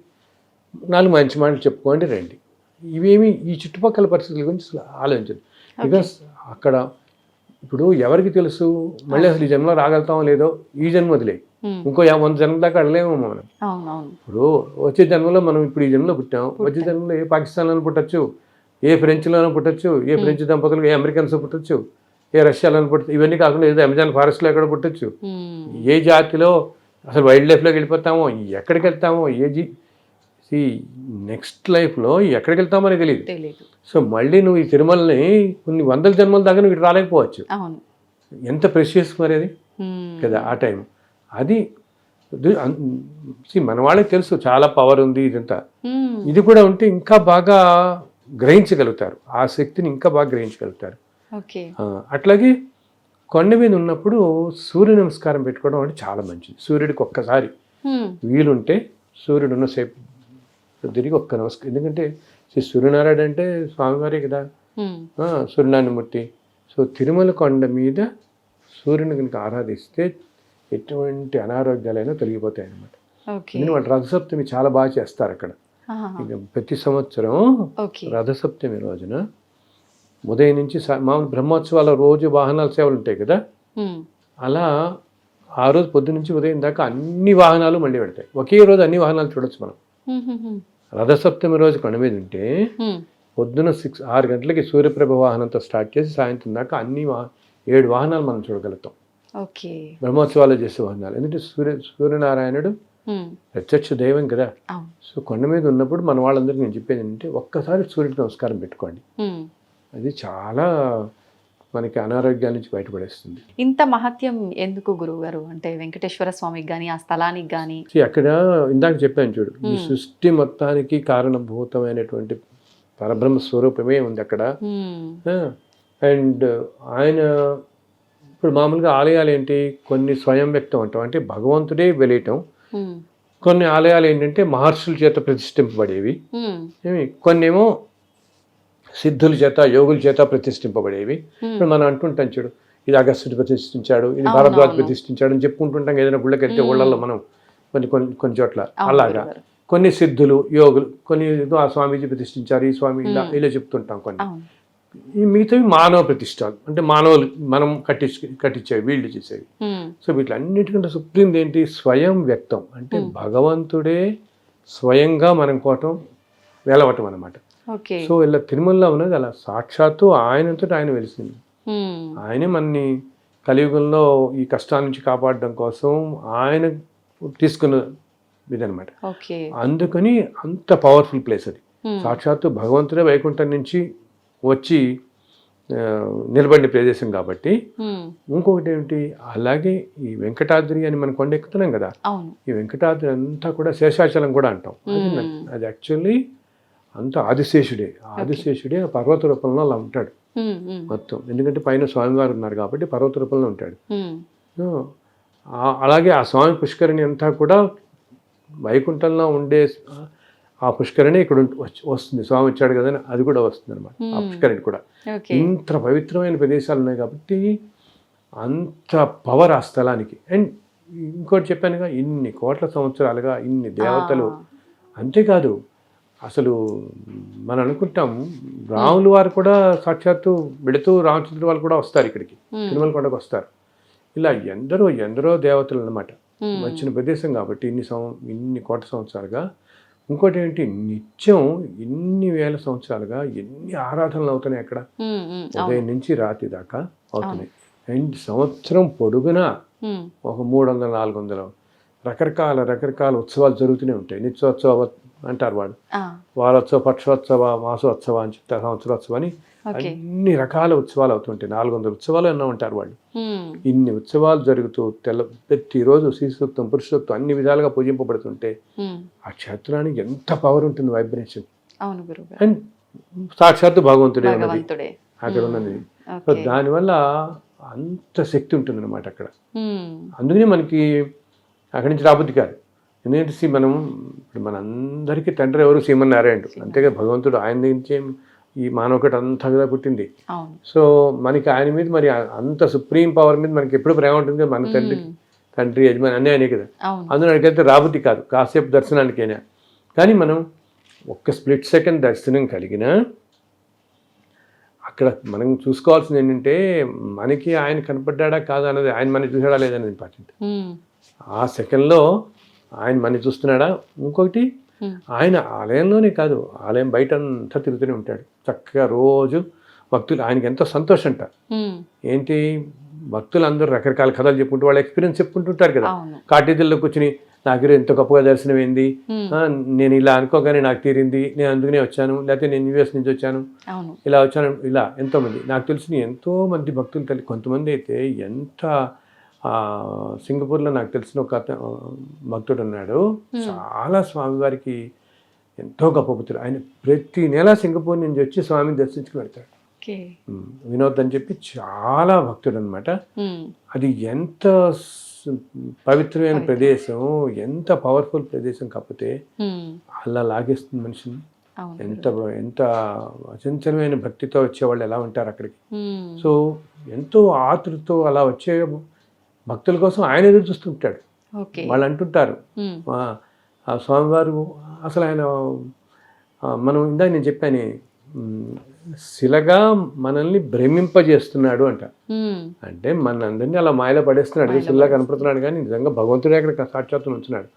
C: 4 మంచి మాటలు చెప్పుకోండి, రండి. ఇవేమి ఈ చుట్టుపక్కల పరిస్థితుల గురించి ఆలోచించండి. బికాస్ అక్కడ ఇప్పుడు ఎవరికి తెలుసు మళ్ళీ అసలు ఈ జన్మలో రాగలుగుతామో లేదో, ఈ జన్మ వదిలే ఇంకో 100 జన్మల దాకా అడలేమో మనం. ఇప్పుడు వచ్చే జన్మలో మనం ఇప్పుడు ఈ జన్మలో పుట్టాం, వచ్చే జన్మలో ఏ పాకిస్తాన్లోనూ పుట్టచ్చు, ఏ ఫ్రెంచ్లోనూ పుట్టచ్చు, ఏ ఫ్రెంచ్ దంపతులు ఏ అమెరికన్స్ పుట్టచ్చు, ఏ రష్యాలో పుట్టచ్చు. ఇవన్నీ కాకుండా ఏదో అమెజాన్ ఫారెస్ట్లో ఎక్కడ పుట్టచ్చు. ఏ జాతిలో అసలు వైల్డ్ లైఫ్లోకి వెళ్ళిపోతామో, ఎక్కడికి వెళ్తామో, నెక్స్ట్ లైఫ్లో ఎక్కడికి వెళ్తామో అని తెలియదు. సో మళ్ళీ నువ్వు ఈ తిరుమలని కొన్ని 100 జన్మల దాకా నువ్వు ఇటు రాలేకపోవచ్చు. ఎంత ప్రెషియస్ మరి అది కదా ఆ టైం. అది మన వాళ్ళకి తెలుసు చాలా పవర్ ఉంది ఇదంతా. ఇది కూడా ఉంటే ఇంకా బాగా గ్రహించగలుగుతారు, ఆ శక్తిని ఇంకా బాగా గ్రహించగలుగుతారు. అట్లాగే కొండ మీద ఉన్నప్పుడు సూర్య నమస్కారం పెట్టుకోవడం అంటే చాలా మంచిది. సూర్యుడికి ఒక్కసారి వీలుంటే సూర్యుడు ఉన్న సేపు తిరిగి ఒక్క నమస్కారం. ఎందుకంటే సూర్యనారాయణ అంటే స్వామివారే కదా, సూర్యనారాయణమూర్తి. సో తిరుమల కొండ మీద సూర్యుని కనుక ఆరాధిస్తే ఎటువంటి అనారోగ్యాలైనా తొలగిపోతాయి అన్నమాట. ఎందుకంటే వాళ్ళు రథసప్తమి చాలా బాగా చేస్తారు అక్కడ. ప్రతి సంవత్సరం రథసప్తమి రోజున ఉదయం నుంచి మామూలు బ్రహ్మోత్సవాల రోజు వాహనాల సేవలు ఉంటాయి కదా, అలా ఆ రోజు పొద్దు నుంచి ఉదయం దాకా అన్ని వాహనాలు మళ్ళీ పెడతాయి. ఒకే రోజు అన్ని వాహనాలు చూడొచ్చు మనం. రథసప్తమి రోజు కొండ మీద ఉంటే పొద్దున 6 గంటలకి సూర్యప్రభ వాహనంతో స్టార్ట్ చేసి సాయంత్రం దాకా అన్ని 7 వాహనాలు మనం చూడగలుగుతాం. బ్రహ్మోత్సవాలు చేసే వాహనాలు. ఎందుకంటే సూర్యనారాయణుడు ప్రత్యక్ష దైవం కదా.
B: అవును.
C: సో కొండ మీద ఉన్నప్పుడు మన వాళ్ళందరికీ నేను చెప్పేది ఏంటంటే ఒక్కసారి సూర్యుడికి నమస్కారం పెట్టుకోండి. అది చాలా మనకి అనారోగ్యాల నుంచి బయటపడేస్తుంది.
B: ఇంత మహత్యం ఎందుకు గురువు గారు? అంటే వెంకటేశ్వర స్వామికి కానీ ఆ స్థలానికి కానీ
C: అక్కడ ఇందాక చెప్పాను చూడు, ఈ సృష్టి మొత్తానికి కారణభూతమైనటువంటి పరబ్రహ్మ స్వరూపమే ఉంది అక్కడ. అండ్ ఆయన ఇప్పుడు మామూలుగా ఆలయాలు ఏంటి, కొన్ని స్వయం వ్యక్తం అంటాం, అంటే భగవంతుడే వెలియటం. కొన్ని ఆలయాలు ఏంటంటే మహర్షుల చేత ప్రతిష్ఠింపబడేవి, కొన్ని ఏమో సిద్ధుల చేత యోగుల చేత ప్రతిష్ఠింపబడేవి. ఇప్పుడు మనం అంటుంటాం చూడు, ఇది అగస్త్యుడు ప్రతిష్ఠించాడు, ఇది భరద్వాజ్ ప్రతిష్ఠించాడు అని చెప్పుకుంటుంటాం ఏదైనా గుళ్ళకి వెళ్తే ఊళ్ళల్లో మనం కొన్ని చోట్ల. అలాగా కొన్ని సిద్ధులు యోగులు, కొన్ని ఆ స్వామీజీ ప్రతిష్ఠించారు, ఈ స్వామి ఇలా చెప్తుంటాం. కొన్ని ఈ మిగతావి మానవ ప్రతిష్టాలు, అంటే మానవులు మనం కట్టించేవి, వీళ్ళు చేసేవి. సో వీటిలన్నిటికంటే సుప్రీం ఏంటి, స్వయం వ్యక్తం, అంటే భగవంతుడే స్వయంగా మనం కోటం వెలవటం అనమాట. సో ఇలా తిరుమలలో ఉన్నది అలా సాక్షాత్తు ఆయనతో ఆయన వెలిసింది. ఆయనే మనని కలియుగంలో ఈ కష్టాల నుంచి కాపాడడం కోసం ఆయన తీసుకున్న ఇదనమాట. అందుకని అంత పవర్ఫుల్ ప్లేస్ అది. సాక్షాత్తు భగవంతుడే వైకుంఠం నుంచి వచ్చి నిలబడిన ప్రదేశం కాబట్టి. ఇంకొకటి ఏమిటి, అలాగే ఈ వెంకటాద్రి అని మనం కొండ ఎక్కుతున్నాం కదా, ఈ వెంకటాద్రి అంతా కూడా శేషాచలం కూడా అంటాం. అది యాక్చువల్లీ అంతా ఆదిశేషుడే. ఆదిశేషుడే పర్వత రూపంలో అలా ఉంటాడు మొత్తం, ఎందుకంటే పైన స్వామివారు ఉన్నారు కాబట్టి పర్వత రూపంలో ఉంటాడు. అలాగే ఆ స్వామి పుష్కరిణి అంతా కూడా వైకుంఠంలో ఉండే ఆ పుష్కరిణి ఇక్కడ వస్తుంది, స్వామి వచ్చాడు కదా, అది కూడా వస్తుంది అనమాట. ఆ పుష్కరిణి కూడా ఇంత పవిత్రమైన ప్రదేశాలు ఉన్నాయి కాబట్టి అంత పవర్ ఆ స్థలానికి. అండ్ ఇంకోటి చెప్పానుగా, ఇన్ని కోట్ల సంవత్సరాలుగా ఇన్ని దేవతలు. అంతేకాదు, అసలు మనం అనుకుంటాం రాములు వారు కూడా సాక్షాత్తు వెళుతూ రామచంద్రుడు వాళ్ళు కూడా వస్తారు ఇక్కడికి, తిరుమల కొండకు వస్తారు. ఇలా ఎందరో దేవతలు అన్నమాట వచ్చిన ప్రదేశం కాబట్టి ఇన్ని కోట్ల సంవత్సరాలుగా. ఇంకోటి ఏంటి, నిత్యం ఇన్ని వేల సంవత్సరాలుగా ఎన్ని ఆరాధనలు అవుతున్నాయి అక్కడ, ఉదయం నుంచి రాత్రి దాకా అవుతున్నాయి. అండ్ సంవత్సరం పొడుగునా ఒక 300-400 రకరకాల ఉత్సవాలు జరుగుతూనే ఉంటాయి. నిత్యోత్సవ అంటారు వాళ్ళు, వారోత్సవ, పక్షోత్సవ, మాసోత్సవ అని చెప్తారు, సంవత్సరోత్సవం అని అన్ని రకాల ఉత్సవాలు అవుతుంటాయి. 400 ఉత్సవాలు ఎన్నో ఉంటారు వాళ్ళు. ఇన్ని ఉత్సవాలు జరుగుతూ ప్రతిరోజు శ్రీసూక్తం, పురుషోక్తం అన్ని విధాలుగా పూజింపబడుతుంటే ఆ క్షేత్రానికి ఎంత పవర్ ఉంటుంది, వైబ్రేషన్. అండ్ సాక్షాత్తు భగవంతుడే ఉన్నది అక్కడ ఉన్నది. సో దానివల్ల అంత శక్తి ఉంటుంది అనమాట అక్కడ. అందుకనే మనకి అక్కడి నుంచి రాబుద్ది కాదు. ఎందుకంటే మనం ఇప్పుడు మనందరికీ తండ్రి ఎవరు, శ్రీమన్నారాయణుడు. అంతేగా భగవంతుడు ఆయన నుంచే ఈ మానవకట అంతా కదా పుట్టింది. సో మనకి ఆయన మీద మరి అంత సుప్రీం పవర్ మీద మనకి ఎప్పుడు ప్రేమ ఉంటుంది. మన తండ్రి యజమాని అన్నీ ఆయనే కదా. అందులో అడిగితే రాబుద్ది కాదు కాసేపు దర్శనానికైనా. కానీ మనం ఒక్క స్ప్లిట్ సెకండ్ దర్శనం కలిగినా అక్కడ మనం చూసుకోవాల్సింది ఏంటంటే, మనకి ఆయన కనపడ్డా కాదా అన్నది, ఆయన మనని చూసాడా లేదనేది ఇంపార్టెంట్. ఆ సెకండ్లో ఆయన మనని చూస్తున్నాడా. ఇంకొకటి, ఆయన ఆలయంలోనే కాదు, ఆలయం బయట అంతా తిరుగుతూనే ఉంటాడు చక్కగా రోజు. భక్తులు ఆయనకి ఎంతో సంతోషం అంట. ఏంటి, భక్తులు అందరూ రకరకాల కథలు చెప్పుకుంటూ వాళ్ళ ఎక్స్పీరియన్స్ చెప్పుకుంటుంటారు కదా. కాటేజీల్లో కూర్చుని నాకు ఎంతో గొప్పగా దర్శనం అయింది, నేను ఇలా అనుకోగానే నాకు తీరింది, నేను అందుకనే వచ్చాను, లేకపోతే నేను యూఎస్ నుంచి వచ్చాను, ఇలా వచ్చాను, ఇలా ఎంతోమంది నాకు తెలిసిన ఎంతోమంది భక్తులు. కొంతమంది అయితే ఎంత, సింగపూర్లో నాకు తెలిసిన ఒక భక్తుడు ఉన్నాడు, చాలా స్వామివారికి ఎంతో గొప్ప భక్తుడు. ఆయన ప్రతి నెల సింగపూర్ నుంచి వచ్చి స్వామిని దర్శించుకుని వెళ్తాడు. వినోద్ అని చెప్పి చాలా భక్తుడు అనమాట. అది ఎంత పవిత్రమైన ప్రదేశం, ఎంత పవర్ఫుల్ ప్రదేశం కాకపోతే అలా లాగేస్తుంది మనిషిని. ఎంత అచంచలమైన భక్తితో వచ్చేవాళ్ళు ఎలా ఉంటారు అక్కడికి. సో ఎంతో ఆతృతో అలా వచ్చే భక్తుల కోసం ఆయన ఎదురు చూస్తుంటాడు. వాళ్ళు అంటుంటారు ఆ స్వామివారు అసలు ఆయన, మనం ఇందాక నేను చెప్పాను, శిలగా మనల్ని భ్రమింపజేస్తున్నాడు అంట. అంటే మన అందరినీ అలా మాయలో పడేస్తున్నాడు, శిలగా కనపడుతున్నాడు, కానీ నిజంగా భగవంతుడే అక్కడ సాక్షాత్తు ఉంచున్నాడు.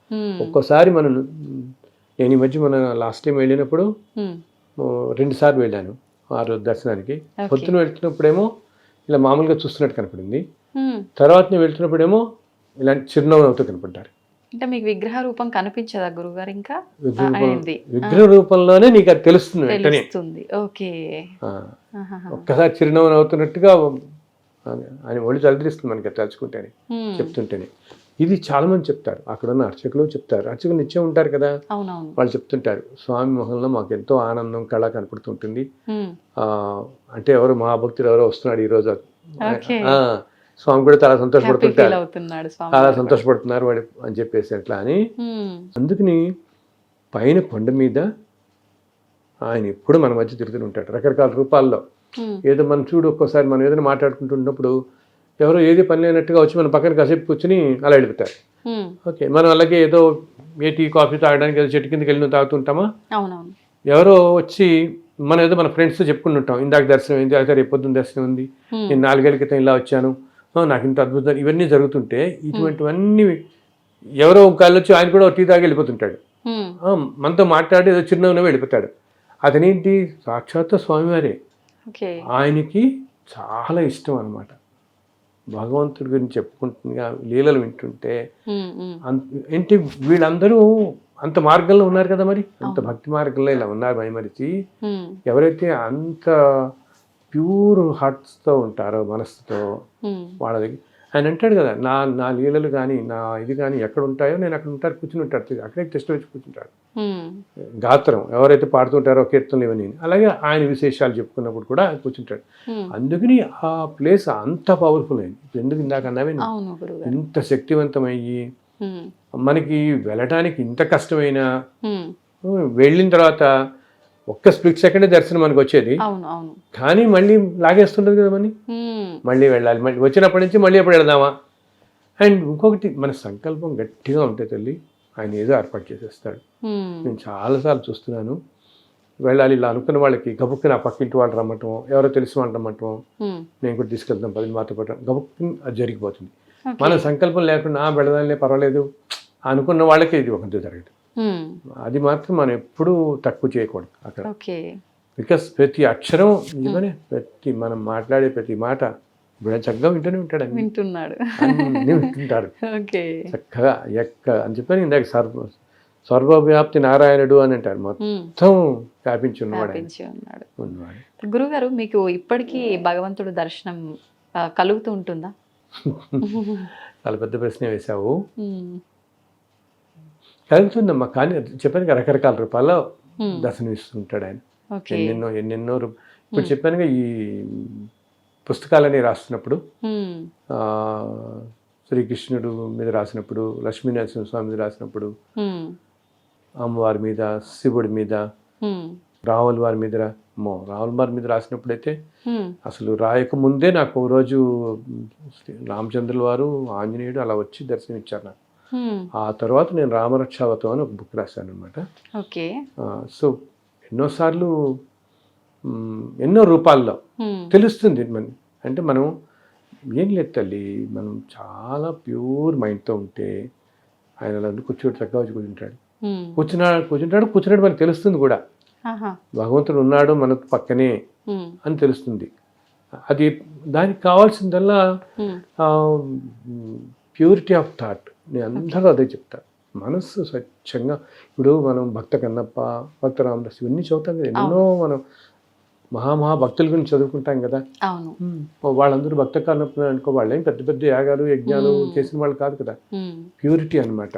C: ఒక్కోసారి నేను ఈ మధ్య లాస్ట్ టైం వెళ్ళినప్పుడు 2 సార్లు వెళ్ళాను ఆ రోజు దర్శనానికి. పొద్దున వెళ్తున్నప్పుడేమో ఇలా మామూలుగా చూస్తున్నట్టు కనపడింది, తర్వాత నేను వెళ్తున్నప్పుడేమో ఇలాంటి చిరునవ్వుతో కనపడ్డారు.
B: అంటే మీకు విగ్రహ రూపం కనిపించదా గురుగారు ఇంకా
C: విగ్రహ విగ్రహ రూపంలోనే నీకు అది తెలుస్తుంది వెంటనే.
B: తెలుస్తుంది. ఓకే.
C: ఒక్కసారి చిరునవ్వు నవ్వుతున్నట్టుగా ఆయన ఒళ్ళు చదిరిస్తుంది మనకి తలుచుకుంటేనే, చెప్తుంటేనే. ఇది చాలా మంది చెప్తారు, అక్కడ ఉన్న అర్చకులు చెప్తారు, అర్చకులు నిత్యం ఉంటారు కదా, వాళ్ళు చెప్తుంటారు స్వామి మొహంలో మాకు ఎంతో ఆనందం కళ కనపడుతుంటుంది. అంటే ఎవరు మహాభక్తులు ఎవరో వస్తున్నాడు ఈరోజు, స్వామి కూడా చాలా సంతోషపడుతుంటారు, చాలా సంతోషపడుతున్నారు వాడు అని చెప్పేసి అట్లా అని. అందుకని పైన కొండ మీద ఆయన ఎప్పుడు మన మధ్య తిరుగుతూ ఉంటాడు రకరకాల రూపాల్లో. ఏదో మనం చూడు, ఒక్కోసారి మనం ఏదైనా మాట్లాడుకుంటున్నప్పుడు ఎవరో ఏది పని లేనట్టుగా వచ్చి మన పక్కన కాసేపు కూర్చుని అలా వెళ్ళిపోతారు. ఓకే, మనం అలాగే ఏదో ఏ టీ కాఫీ తాగడానికి ఏదో చెట్టు కిందకి వెళ్ళి తాగుతుంటామా, ఎవరో వచ్చి మనం ఏదో మన ఫ్రెండ్స్తో చెప్పుకుంటుంటాం, ఇందాక దర్శనం అయింది, అయితే రేపు పొద్దున్న దర్శనం ఉంది, నేను 4 ఏళ్ల క్రితం ఇలా వచ్చాను, నాకు ఇంత అద్భుతం, ఇవన్నీ జరుగుతుంటే ఇటువంటివన్నీ ఎవరో ఒక కాళ్ళు వచ్చి ఆయన కూడా టీ తాగి వెళ్ళిపోతుంటాడు, మనతో మాట్లాడి ఏదో చిరునవ్వునే వెళ్ళిపోతాడు. అతనేంటి సాక్షాత్ స్వామివారే. ఆయనకి చాలా ఇష్టం అన్నమాట భగవంతుడి గురించి చెప్పుకుంటున్నా లీలలు వింటుంటే. ఏంటి వీళ్ళందరూ అంత మార్గంలో ఉన్నారు కదా, మరి అంత భక్తి మార్గంలో ఇలా ఉన్నారు మైమరిచి. ఎవరైతే అంత ప్యూర్ హార్ట్స్తో ఉంటారో, మనస్సుతో, వాళ్ళ దగ్గర ఆయన అంటాడు కదా, నా లీలలు కానీ నా ఇది కానీ ఎక్కడ ఉంటాయో నేను అక్కడ ఉంటారు, కూర్చుని ఉంటాడు, అక్కడే టెస్ట్ వచ్చి కూర్చుంటాడు. గాత్రం ఎవరైతే పాడుతుంటారో కీర్తనలు ఇవన్నీ, అలాగే ఆయన విశేషాలు చెప్పుకున్నప్పుడు కూడా కూర్చుంటాడు. అందుకని ఆ ప్లేస్ అంత పవర్ఫుల్ అయింది. ఎందుకు ఇందాక అన్నావే, ఇంత శక్తివంతమయ్యి మనకి వెళ్ళటానికి ఇంత కష్టమైనా వెళ్ళిన తర్వాత ఒక్క స్ప్లిట్ సెకండ్ దర్శనం మనకు వచ్చేది, కానీ మళ్ళీ లాగేస్తుంటది కదా, మళ్ళీ వెళ్ళాలి, మళ్ళీ వచ్చినప్పటి నుంచి మళ్ళీ ఎప్పుడు వెళదామా. అండ్ ఇంకొకటి, మన సంకల్పం గట్టిగా ఉంటే తల్లి ఆయన ఏదో ఏర్పాటు చేసేస్తాడు. నేను చాలాసార్లు చూస్తున్నాను, వెళ్ళాలి ఇలా అనుకున్న వాళ్ళకి గబుక్కుని ఆ పక్కింటి వాళ్ళు రమ్మటం, ఎవరో తెలిసిన వాళ్ళు రమ్మటం, నేను కూడా తీసుకెళ్తాం 10 మాతో పాటు, గబుక్కుని అది జరిగిపోతుంది. మన సంకల్పం లేకుండా వెళదాలే పర్వాలేదు అనుకున్న వాళ్ళకి ఇది ఒకటి జరగదు. అది మాత్రం మనం ఎప్పుడూ తక్కువ చేయకూడదు అక్కడ. బికాస్ ప్రతి అక్షరం నిజమనే, ప్రతి మనం మాట్లాడే ప్రతి మాట చక్కగా వింటూనే ఉంటాడు, అన్నీ వింటుంటారు చక్కగా అని చెప్పని. ఇందాక సర్వవ్యాప్తి నారాయణుడు అని అంటారు, మొత్తం వ్యాపించి ఉన్నవాడు.
B: గురుగారు, మీకు ఇప్పటికీ భగవంతుడు దర్శనం కలుగుతూ ఉంటుందా?
C: చాలా పెద్ద ప్రశ్న వేశావు. కలుగుతుందమ్మా, కానీ చెప్పాను కదా రకరకాల రూపాల్లో దర్శనమిస్తుంటాడు ఆయన. ఎన్నెన్నో ఇప్పుడు చెప్పానుగా, ఈ పుస్తకాలని రాస్తున్నప్పుడు శ్రీకృష్ణుడు మీద రాసినప్పుడు, లక్ష్మీనరసింహ స్వామి మీద రాసినప్పుడు, అమ్మవారి మీద, శివుడి మీద, రాముల వారి మీద, రాముల వారి మీద రాసినప్పుడు అయితే అసలు రాయక ముందే నాకు ఓ రోజు రామచంద్రుల వారు, ఆంజనేయుడు అలా వచ్చి దర్శనం ఇచ్చారు నాకు. ఆ తర్వాత నేను రామరక్షావతం అని ఒక బుక్ రాశాను అనమాట. సో ఎన్నోసార్లు ఎన్నో రూపాల్లో తెలుస్తుంది అంటే మనం ఏం లేదు తల్లి, మనం చాలా ప్యూర్ మైండ్తో ఉంటే ఆయన అలా కూర్చోటి చక్కగా వచ్చి కూర్చున్నాడు మనకు తెలుస్తుంది కూడా, భగవంతుడు ఉన్నాడు మనకు పక్కనే అని తెలుస్తుంది. అది దానికి కావాల్సిందల్లా ప్యూరిటీ ఆఫ్ థాట్. నేను అందరూ అదే చెప్తా, మనస్సు స్వచ్ఛంగా. ఇప్పుడు మనం భక్త కన్నప్ప, భక్త రామదాస్ ఇవన్నీ చదువుతాం కదా, ఎన్నో మనం మహాభక్తుల గురించి చదువుకుంటాం కదా. వాళ్ళందరూ భక్త కన్నప్ప అనుకో, వాళ్ళేం పెద్ద పెద్ద యాగాలు యజ్ఞాలు చేసిన వాళ్ళు కాదు కదా. ప్యూరిటీ అనమాట,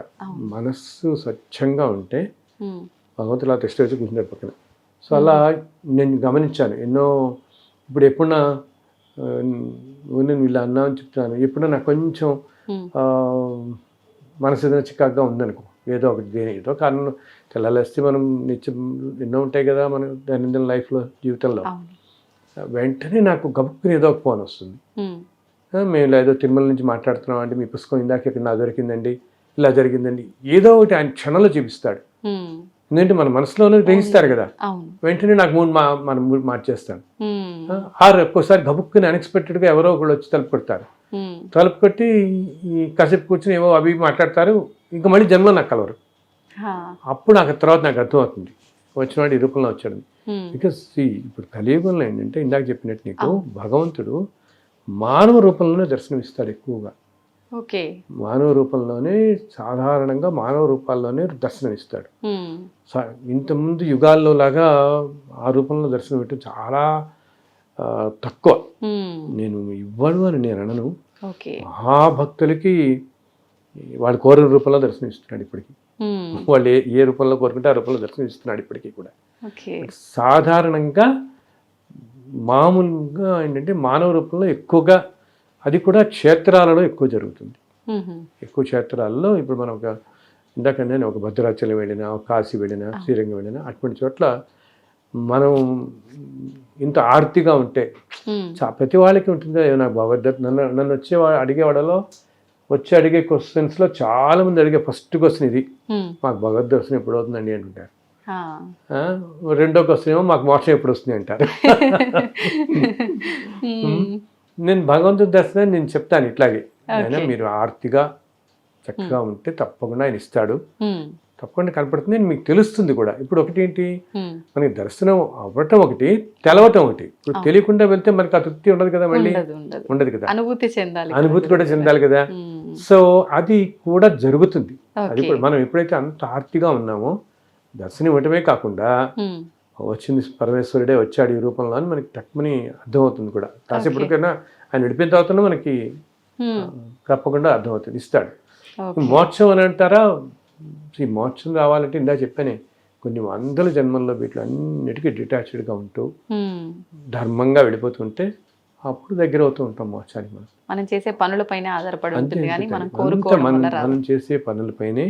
C: మనస్సు స్వచ్ఛంగా ఉంటే భగవంతుడు ఆ టెస్ట్ వచ్చి కూర్చుంటాడు పక్కన. సో అలా నేను గమనించాను ఎన్నో. ఇప్పుడు ఎప్పుడన్నా నేను వీళ్ళు అన్నా అని చెప్తున్నాను, ఎప్పుడన్నా నాకు కొంచెం మనసు ఏదైనా చికాగ్గా ఉందనుకో, ఏదో ఒకటి ఏదో కారణం, తెల్లాలేస్తే మనం నిత్యం ఎన్నో ఉంటాయి కదా మన దైనందిన లైఫ్లో, జీవితంలో. వెంటనే నాకు గబుక్కుని ఏదో ఒక ఫోన్ వస్తుంది, మేము ఏదో తిరుమల నుంచి మాట్లాడుతున్నాం అంటే మీ పుస్తకం ఇందాక ఇక్కడ నాకు దొరికిందండి, ఇలా జరిగిందండి, ఏదో ఒకటి ఆయన క్షణంలో చూపిస్తాడు. ఎందుకంటే మన మనసులోనే గ్రహిస్తారు కదా, వెంటనే నాకు మన మూడు మార్చేస్తాను. ఒక్కోసారి గబుక్కుని అన్ఎక్స్పెక్టెడ్గా ఎవరో ఒకళ్ళు వచ్చి తలుపు కొడతారు, తలుపు కొట్టి కాసేపు కూర్చొని ఏవో అవి మాట్లాడతారు, ఇంకా మళ్ళీ జన్మలో నాకు కలవరు. అప్పుడు నాకు తర్వాత నాకు అర్థమవుతుంది వచ్చినవాడు ఈ రూపంలో వచ్చాడు. బికాస్ ఇప్పుడు కలియుగంలో ఏంటంటే ఇందాక చెప్పినట్టు నీకు భగవంతుడు మానవ రూపంలోనే దర్శనమిస్తాడు ఎక్కువగా.
B: ఓకే.
C: మానవ రూపంలోనే, సాధారణంగా మానవ రూపాల్లోనే దర్శనమిస్తాడు. ఇంతకుముందు యుగాల్లో లాగా ఆ రూపంలో దర్శనం ఇవ్వటం చాలా తక్కువ. నేను ఇవ్వడు అని నేను అనను. మహాభక్తులకి వాడు కోరిన రూపంలో దర్శనమిస్తున్నాడు ఇప్పటికీ. వాళ్ళు ఏ రూపంలో కోరుకుంటే ఆ రూపంలో దర్శనమిస్తున్నాడు ఇప్పటికీ కూడా. సాధారణంగా మామూలుగా ఏంటంటే మానవ రూపంలో ఎక్కువగా, అది కూడా క్షేత్రాలలో ఎక్కువ జరుగుతుంది. ఎక్కువ క్షేత్రాల్లో ఇప్పుడు మనం ఇందాక నేను ఒక భద్రాచలం వెళ్ళినా, ఒక కాశీ వెళ్ళినా, శ్రీరంగం వెళ్ళినా, అటువంటి చోట్ల మనం ఇంత ఆర్తిగా ఉంటే ప్రతి వాళ్ళకి ఉంటుంది. నాకు భగవద్గీత నన్ను వచ్చే అడిగేవాడలో అడిగే క్వశ్చన్స్లో చాలా మంది అడిగే ఫస్ట్ క్వశ్చన్ ఇది, మాకు భగవద్ దర్శనం ఎప్పుడు అవుతుందండి అంటుంటారు. రెండో క్వశ్చన్ ఏమో మాకు మోక్షం ఎప్పుడు వస్తుంది అంటారు. నేను భగవంతుడి దర్శనం నేను చెప్తాను ఇట్లాగే, అయినా మీరు ఆర్తిగా చక్కగా ఉంటే తప్పకుండా ఆయన ఇస్తాడు, తప్పకుండా కనపడుతుంది అని మీకు తెలుస్తుంది కూడా. ఇప్పుడు ఒకటి ఏంటి, మనకి దర్శనం అవ్వటం ఒకటి, తెలవటం ఒకటి. ఇప్పుడు తెలియకుండా వెళ్తే మనకి ఆ తృప్తి ఉండదు కదా, మళ్ళీ ఉండదు కదా, అనుభూతి కూడా చెందాలి కదా. సో అది కూడా జరుగుతుంది. అది కూడా మనం ఎప్పుడైతే అంత ఆర్తిగా ఉన్నామో దర్శనం ఇవ్వటమే కాకుండా వచ్చింది పరమేశ్వరుడే వచ్చాడు ఈ రూపంలో అని మనకి తక్కువని అర్థమవుతుంది కూడా. కాసేపటికైనా ఆయన విడిపిన తర్వాత మనకి తప్పకుండా అర్థమవుతుంది, ఇస్తాడు. మోక్షం అని అంటారా, ఈ మోక్షం రావాలంటే ఇందా చెప్పానే కొన్ని వందల జన్మల్లో వీటిలో అన్నిటికీ డిటాచ్డ్గా ఉంటూ ధర్మంగా వెళ్ళిపోతుంటే అప్పుడు దగ్గర అవుతూ ఉంటాం మోక్షానికి.
B: మనం చేసే పనులపైనే ఆధారపడి ఉంటుంది కానీ
C: మనం చేసే పనులపైనే,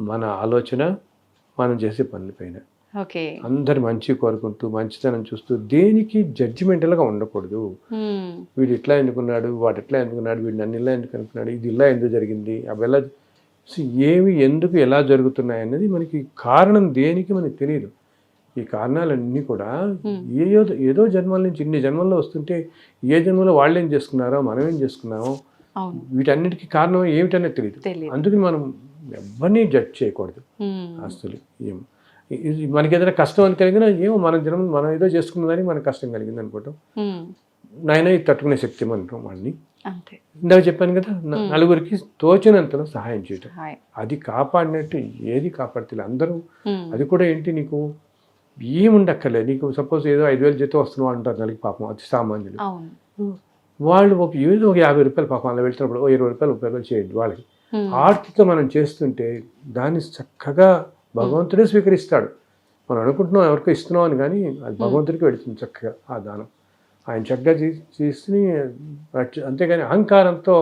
C: మన ఆలోచన మనం చేసే పనులపైన. అందరు మంచి కోరుకుంటూ మంచితనం చూస్తూ దేనికి జడ్జిమెంటల్గా ఉండకూడదు. వీడు ఇట్లా ఎందుకున్నాడు, వాడు ఎట్లా ఎందుకున్నాడు, వీడు నన్ను ఇలా ఎందుకు అనుకున్నాడు, ఇది ఇలా ఎందుకు జరిగింది, అవి ఎలా ఏమి ఎందుకు ఎలా జరుగుతున్నాయి అన్నది మనకి కారణం దేనికి మనకి తెలియదు. ఈ కారణాలన్నీ కూడా ఏదో జన్మల నుంచి ఇన్ని జన్మల్లో వస్తుంటే ఏ జన్మలో వాళ్ళు ఏం చేసుకున్నారో మనం ఏం చేసుకున్నామో వీటన్నిటికీ కారణం ఏమిటనేది తెలియదు. అందుకని మనం ఎవరిని జడ్జ్ చేయకూడదు. అసలు మనకి ఏదైనా కష్టం అని కలిగినా ఏమో మనం ఏదో చేసుకున్నదని మనకు కష్టం కలిగింది అనుకోవటం, నాయన ఇది తట్టుకునే శక్తి అంటాం వాడిని. ఇందాక చెప్పాను కదా, నలుగురికి తోచినంతలో సహాయం చేయటం, అది కాపాడినట్టు ఏది కాపాడుతుంది అందరూ. అది కూడా ఏంటి, నీకు ఏముండక్కర్లేదు. నీకు సపోజ్ ఏదో 5,000 జీతం వస్తున్నావు అంటారు నెలకి, పాపం అతి సామాన్యులు. వాళ్ళు ఏదో ఒక 50 రూపాయలు పాపం అలా వెళ్తున్నప్పుడు 20 రూపాయలు 30 రూపాయలు చేయండి వాళ్ళకి. ఆర్తితో మనం చేస్తుంటే దాన్ని చక్కగా భగవంతుడే స్వీకరిస్తాడు. మనం అనుకుంటున్నాం ఎవరికో ఇస్తున్నాం అని, కానీ అది భగవంతుడికి వెళుతుంది చక్కగా ఆ దానం. ఆయన చక్కగా చేసి, అంతేగాని అహంకారంతో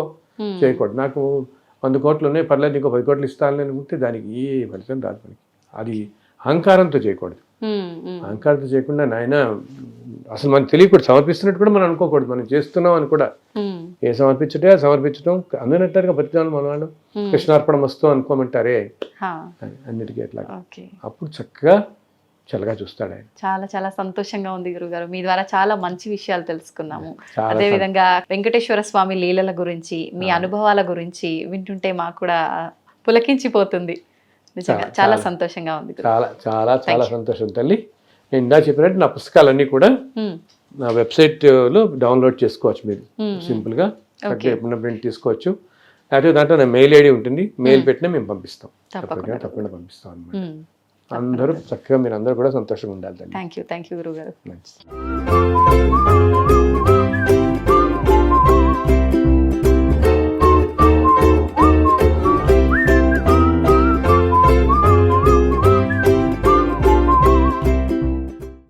C: చేయకూడదు. నాకు 100 కోట్లు ఉన్నాయి పర్లేదు ఇంకో 10 కోట్లు ఇస్తానని అనుకుంటే దానికి ఏ ఫలితం రాదు మనకి. అది అహంకారంతో చేయకూడదు. అహంకారంతో చేయకుండా నాయన అసలు మనకు తెలియకూడదు, సమర్పిస్తున్నట్టు కూడా మనం అనుకోకూడదు. మనం చేస్తున్నాం అని కూడా ఏ సమర్పించడం అందనంటారుగా ప్రతిదానం మన వాళ్ళు కృష్ణార్పణం వస్తూ అనుకోమంటారే అన్నిటికీ అట్లా. అప్పుడు చక్కగా చల్లగా చూస్తాడు ఆయన.
B: చాలా చాలా సంతోషంగా ఉంది గురుగారు, మీ ద్వారా చాలా మంచి విషయాలు తెలుసుకున్నాము. అదే విధంగా వెంకటేశ్వర స్వామి లీలల గురించి, మీ అనుభవాల గురించి వింటుంటే మాకు కూడా పులకించిపోతుంది. నిజంగా చాలా సంతోషంగా ఉంది.
C: చాలా చాలా చాలా సంతోషం తల్లి. నేను ఇందా చెప్పినట్టు నా పుస్తకాలన్నీ కూడా నా వెబ్సైట్లో డౌన్లోడ్ చేసుకోవచ్చు. మీరు సింపుల్గా ఎప్పుడైనా ప్రింట్ తీసుకోవచ్చు. లేకపోతే దాంట్లో నా మెయిల్ ఐడి ఉంటుంది, మెయిల్ పెట్టినా మేము పంపిస్తాం, తప్పకుండా పంపిస్తాం అనమాట. అందరూ చక్కగా మీరు అందరూ కూడా సంతోషంగా ఉండాలి.
B: థ్యాంక్ యూ గురుగారు.